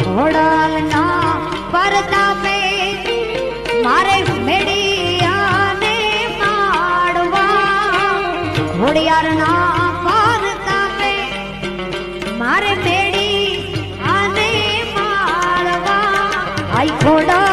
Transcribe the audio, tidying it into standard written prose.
ઘોડાલના પરતાપે મારે મેડિયાને માડવા ઘોડિયારના પરતાપે મારે મેડિયાને માડવા આઈ ઘોડા